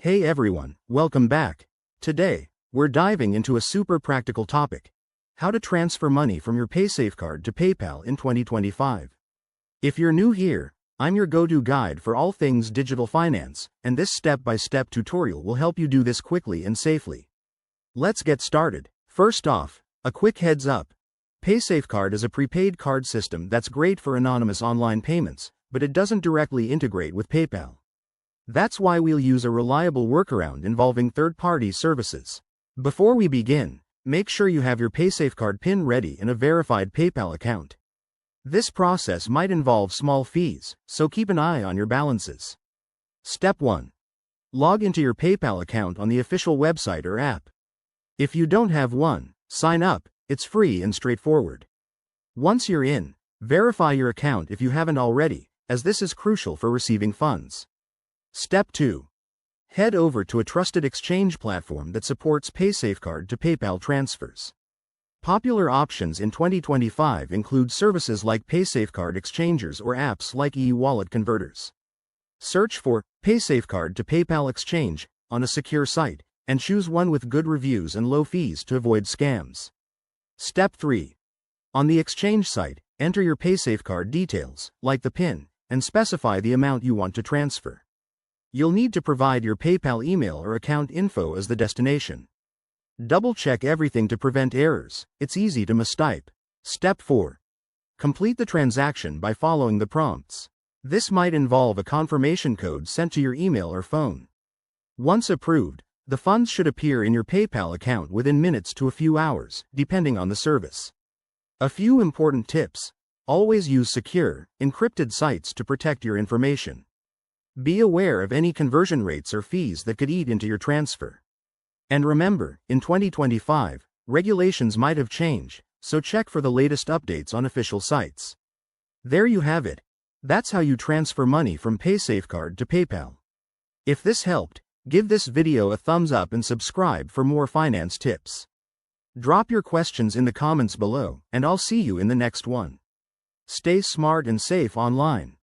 Hey everyone, welcome back. Today, we're diving into a super practical topic: how to transfer money from your Paysafecard to PayPal in 2025. If you're new here, I'm your go-to guide for all things digital finance, and this step-by-step tutorial will help you do this quickly and safely. Let's get started. First off, a quick heads up. Paysafecard is a prepaid card system that's great for anonymous online payments, but it doesn't directly integrate with PayPal. That's why we'll use a reliable workaround involving third-party services. Before we begin, make sure you have your Paysafecard PIN ready and a verified PayPal account. This process might involve small fees, so keep an eye on your balances. Step 1. Log into your PayPal account on the official website or app. If you don't have one, sign up. It's free and straightforward. Once you're in, verify your account if you haven't already, as this is crucial for receiving funds. Step 2. Head over to a trusted exchange platform that supports Paysafecard to PayPal transfers. Popular options in 2025 include services like Paysafecard exchangers or apps like e-wallet converters. Search for Paysafecard to PayPal exchange on a secure site, and choose one with good reviews and low fees to avoid scams. Step 3. On the exchange site, enter your Paysafecard details, like the PIN, and specify the amount you want to transfer. You'll need to provide your PayPal email or account info as the destination. Double-check everything to prevent errors. It's easy to mistype. Step 4. Complete the transaction by following the prompts. This might involve a confirmation code sent to your email or phone. Once approved, the funds should appear in your PayPal account within minutes to a few hours, depending on the service. A few important tips. Always use secure, encrypted sites to protect your information. Be aware of any conversion rates or fees that could eat into your transfer. And remember, in 2025, regulations might have changed, so check for the latest updates on official sites. There you have it. That's how you transfer money from Paysafecard to PayPal. If this helped, give this video a thumbs up and subscribe for more finance tips. Drop your questions in the comments below, and I'll see you in the next one. Stay smart and safe online.